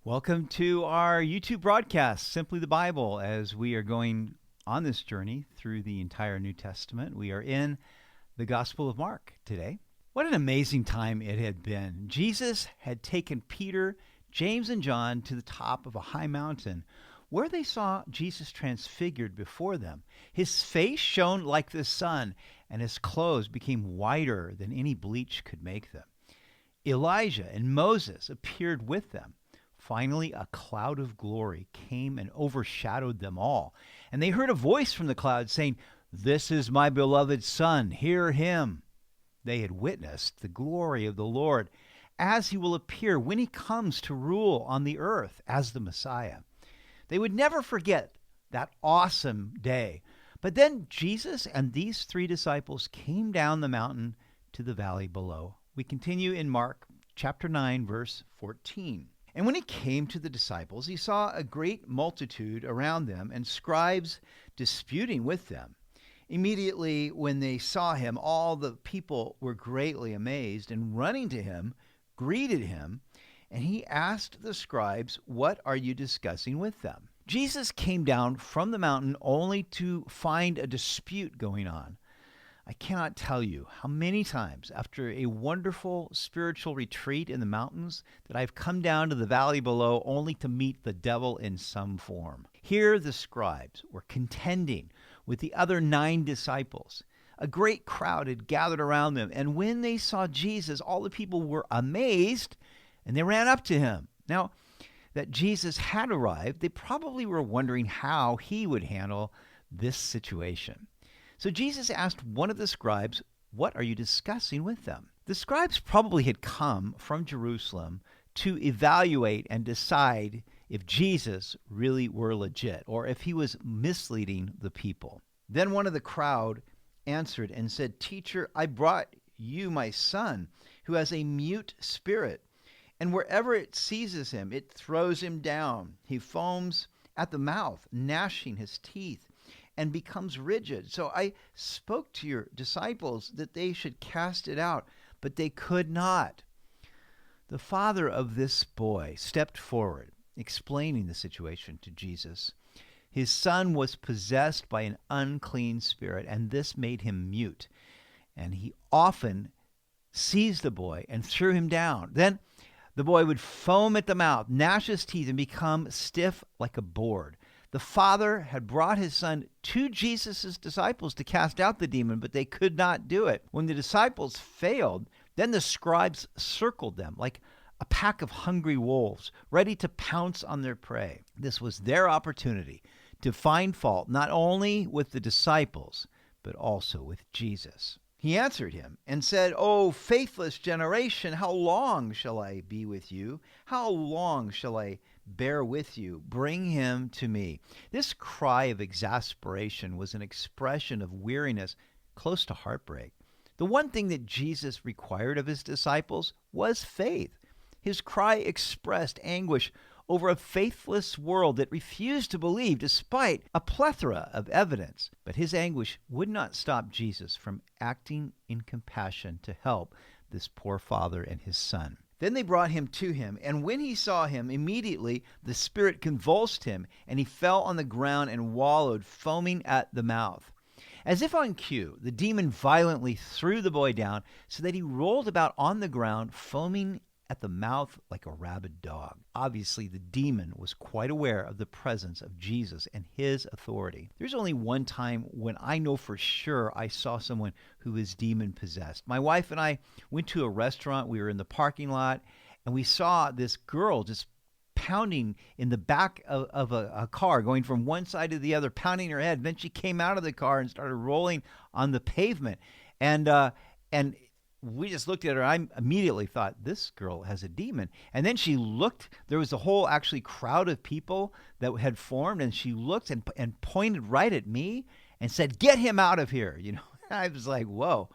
Welcome to our YouTube broadcast, Simply the Bible, as we are going on this journey through the entire New Testament. We are in the Gospel of Mark today. What an amazing time it had been. Jesus had taken Peter, James, and John to the top of a high mountain where they saw Jesus transfigured before them. His face shone like the sun, and his clothes became whiter than any bleach could make them. Elijah and Moses appeared with them. Finally, a cloud of glory came and overshadowed them all. And they heard a voice from the cloud saying, "This is my beloved Son, hear him." They had witnessed the glory of the Lord as he will appear when he comes to rule on the earth as the Messiah. They would never forget that awesome day. But then Jesus and these three disciples came down the mountain to the valley below. We continue in Mark chapter 9, verse 14. And when he came to the disciples, he saw a great multitude around them and scribes disputing with them. Immediately when they saw him, all the people were greatly amazed, and running to him, greeted him. And he asked the scribes, "What are you discussing with them?" Jesus came down from the mountain only to find a dispute going on. I cannot tell you how many times after a wonderful spiritual retreat in the mountains that I've come down to the valley below only to meet the devil in some form. Here the scribes were contending with the other 9 disciples. A great crowd had gathered around them, and when they saw Jesus, all the people were amazed, and they ran up to him. Now, that Jesus had arrived, they probably were wondering how he would handle this situation. So Jesus asked one of the scribes, "What are you discussing with them?" The scribes probably had come from Jerusalem to evaluate and decide if Jesus really were legit or if he was misleading the people. Then one of the crowd answered and said, "Teacher, I brought you my son who has a mute spirit, and wherever it seizes him, it throws him down. He foams at the mouth, gnashing his teeth, and becomes rigid. So I spoke to your disciples that they should cast it out, but they could not." The father of this boy stepped forward, explaining the situation to Jesus. His son was possessed by an unclean spirit, and this made him mute. And he often seized the boy and threw him down. Then the boy would foam at the mouth, gnash his teeth, and become stiff like a board. The father had brought his son to Jesus' disciples to cast out the demon, but they could not do it. When the disciples failed, then the scribes circled them like a pack of hungry wolves, ready to pounce on their prey. This was their opportunity to find fault not only with the disciples, but also with Jesus. He answered him and said, "O faithless generation, how long shall I be with you? How long shall I bear with you? Bring him to me." This cry of exasperation was an expression of weariness close to heartbreak. The one thing that Jesus required of his disciples was faith. His cry expressed anguish over a faithless world that refused to believe despite a plethora of evidence. But his anguish would not stop Jesus from acting in compassion to help this poor father and his son. Then they brought him to him, and when he saw him, immediately the spirit convulsed him, and he fell on the ground and wallowed, foaming at the mouth. As if on cue, the demon violently threw the boy down so that he rolled about on the ground, foaming at the mouth like a rabid dog. Obviously, the demon was quite aware of the presence of Jesus and his authority. There's only one time when I know for sure I saw someone who was demon-possessed. My wife and I went to a restaurant. We were in the parking lot, and we saw this girl just pounding in the back of a car, going from one side to the other, pounding her head. Then she came out of the car and started rolling on the pavement. And we just looked at her. I immediately thought, this girl has a demon. And then she looked. There was a whole actually crowd of people that had formed, and she looked and pointed right at me and said, "Get him out of here." I was like, whoa.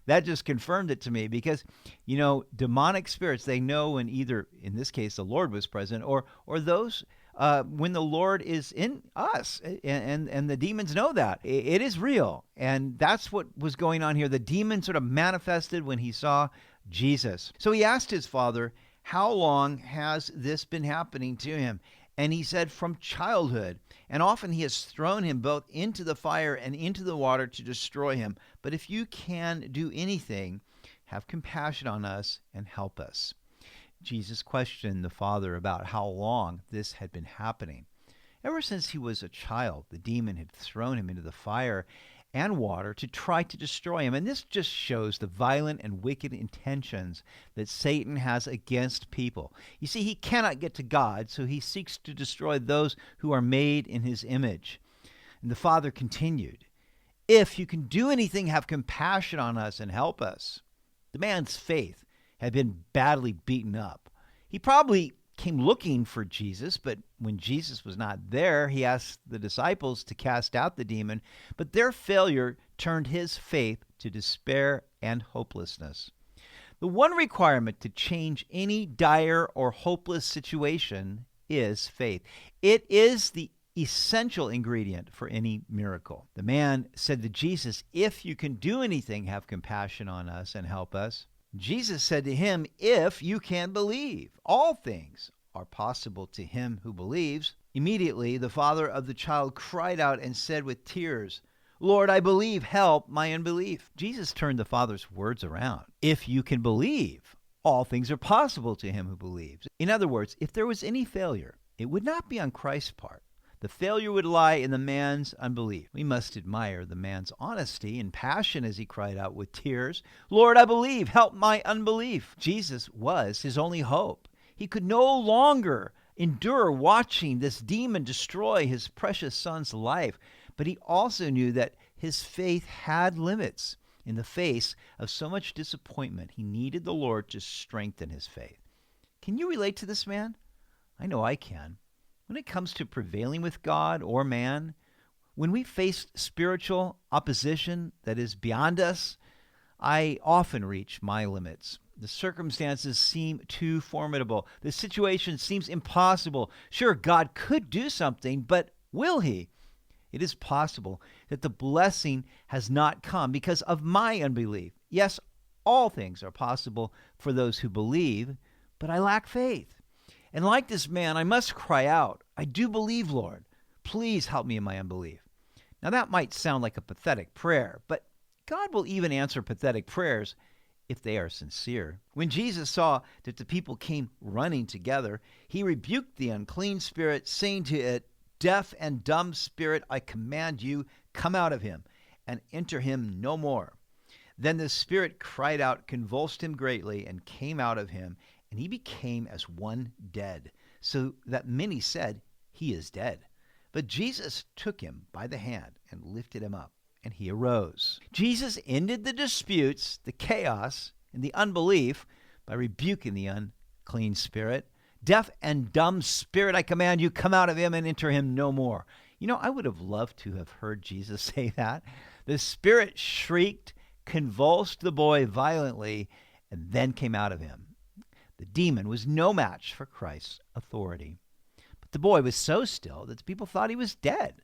That just confirmed it to me because, demonic spirits, they know when either, in this case, the Lord was present or those when the Lord is in us, and the demons know that. It is real, and that's what was going on here. The demon sort of manifested when he saw Jesus. So he asked his father, How long has this been happening to him? And he said, from childhood. And often he has thrown him both into the fire and into the water to destroy him. But if you can do anything, have compassion on us and help us. Jesus questioned the father about how long this had been happening. Ever since he was a child, the demon had thrown him into the fire and water to try to destroy him. And this just shows the violent and wicked intentions that Satan has against people. You see, he cannot get to God, so he seeks to destroy those who are made in his image. And the father continued, if you can do anything, have compassion on us and help us. The man's faith had been badly beaten up. He probably came looking for Jesus, but when Jesus was not there, he asked the disciples to cast out the demon, but their failure turned his faith to despair and hopelessness. The one requirement to change any dire or hopeless situation is faith. It is the essential ingredient for any miracle. The man said to Jesus, if you can do anything, have compassion on us and help us. Jesus said to him, if you can believe, all things are possible to him who believes. Immediately, the father of the child cried out and said with tears, Lord, I believe, help my unbelief. Jesus turned the father's words around. If you can believe, all things are possible to him who believes. In other words, if there was any failure, it would not be on Christ's part. The failure would lie in the man's unbelief. We must admire the man's honesty and passion as he cried out with tears, Lord, I believe, help my unbelief. Jesus was his only hope. He could no longer endure watching this demon destroy his precious son's life, but he also knew that his faith had limits. In the face of so much disappointment, he needed the Lord to strengthen his faith. Can you relate to this man? I know I can. When it comes to prevailing with God or man, when we face spiritual opposition that is beyond us, I often reach my limits. The circumstances seem too formidable. The situation seems impossible. Sure, God could do something, but will he? It is possible that the blessing has not come because of my unbelief. Yes, all things are possible for those who believe, but I lack faith. And like this man, I must cry out, I do believe, Lord. Please help me in my unbelief. Now that might sound like a pathetic prayer, but God will even answer pathetic prayers if they are sincere. When Jesus saw that the people came running together, he rebuked the unclean spirit, saying to it, Deaf and dumb spirit, I command you, come out of him, and enter him no more. Then the spirit cried out, convulsed him greatly, and came out of him, and he became as one dead, so that many said, he is dead. But Jesus took him by the hand and lifted him up, and he arose. Jesus ended the disputes, the chaos, and the unbelief by rebuking the unclean spirit. Deaf and dumb spirit, I command you, come out of him and enter him no more. You know, I would have loved to have heard Jesus say that. The spirit shrieked, convulsed the boy violently, and then came out of him. The demon was no match for Christ's authority. But the boy was so still that the people thought he was dead.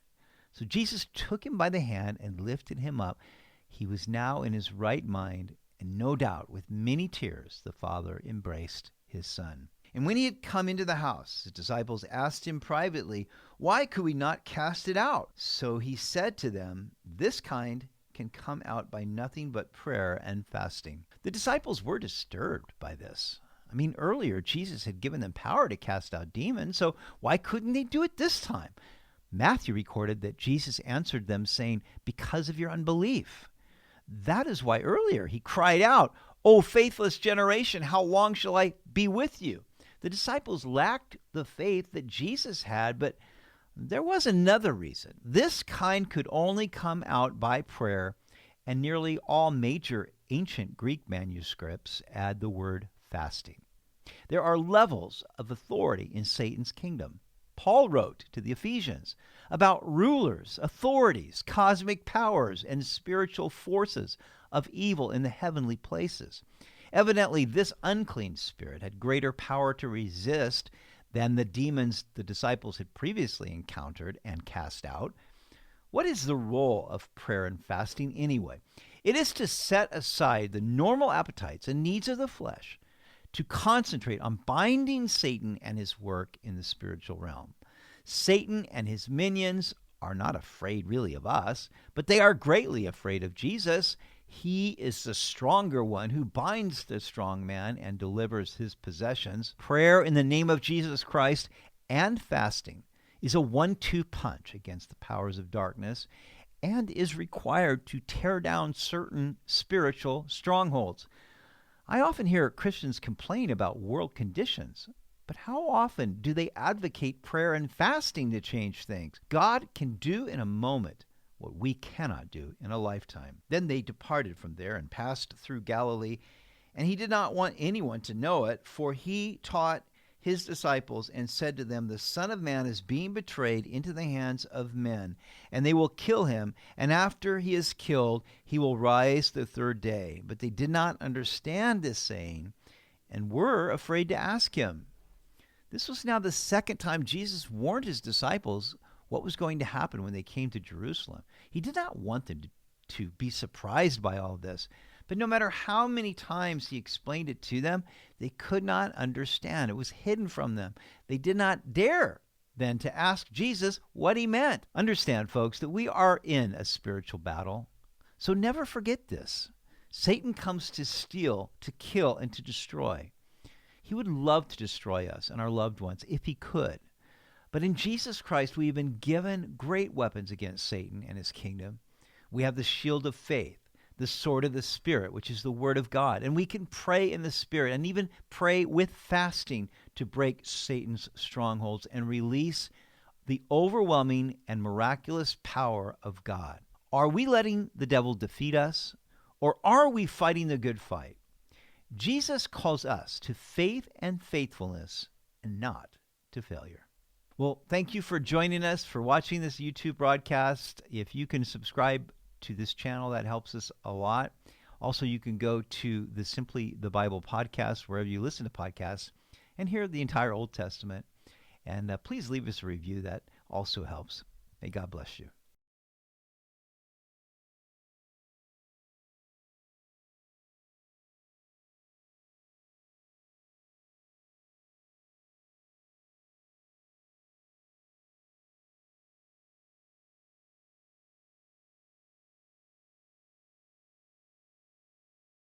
So Jesus took him by the hand and lifted him up. He was now in his right mind, and no doubt with many tears the father embraced his son. And when he had come into the house, his disciples asked him privately, why could we not cast it out? So he said to them, this kind can come out by nothing but prayer and fasting. The disciples were disturbed by this. I mean, earlier Jesus had given them power to cast out demons, so why couldn't they do it this time? Matthew recorded that Jesus answered them saying, because of your unbelief. That is why earlier he cried out, O faithless generation, how long shall I be with you? The disciples lacked the faith that Jesus had, but there was another reason. This kind could only come out by prayer, and nearly all major ancient Greek manuscripts add the word fasting. There are levels of authority in Satan's kingdom. Paul wrote to the Ephesians about rulers, authorities, cosmic powers, and spiritual forces of evil in the heavenly places. Evidently, this unclean spirit had greater power to resist than the demons the disciples had previously encountered and cast out. What is the role of prayer and fasting anyway? It is to set aside the normal appetites and needs of the flesh, to concentrate on binding Satan and his work in the spiritual realm. Satan and his minions are not afraid really of us, but they are greatly afraid of Jesus. He is the stronger one who binds the strong man and delivers his possessions. Prayer in the name of Jesus Christ and fasting is a 1-2 punch against the powers of darkness and is required to tear down certain spiritual strongholds. I often hear Christians complain about world conditions, but how often do they advocate prayer and fasting to change things? God can do in a moment what we cannot do in a lifetime. Then they departed from there and passed through Galilee, and he did not want anyone to know it, for he taught his disciples and said to them, the Son of Man is being betrayed into the hands of men, and they will kill him, and after he is killed, he will rise the third day. But they did not understand this saying, and were afraid to ask him. This was now the second time Jesus warned his disciples what was going to happen when they came to Jerusalem. He did not want them to be surprised by all this. But no matter how many times he explained it to them, they could not understand. It was hidden from them. They did not dare then to ask Jesus what he meant. Understand, folks, that we are in a spiritual battle. So never forget this. Satan comes to steal, to kill, and to destroy. He would love to destroy us and our loved ones if he could. But in Jesus Christ, we have been given great weapons against Satan and his kingdom. We have the shield of faith, the sword of the Spirit, which is the word of God. And we can pray in the Spirit and even pray with fasting to break Satan's strongholds and release the overwhelming and miraculous power of God. Are we letting the devil defeat us, or are we fighting the good fight? Jesus calls us to faith and faithfulness and not to failure. Well, thank you for joining us, for watching this YouTube broadcast. If you can subscribe to this channel, that helps us a lot. Also, you can go to the Simply the Bible podcast, wherever you listen to podcasts, and hear the entire Old Testament. And please leave us a review. That also helps. May God bless you.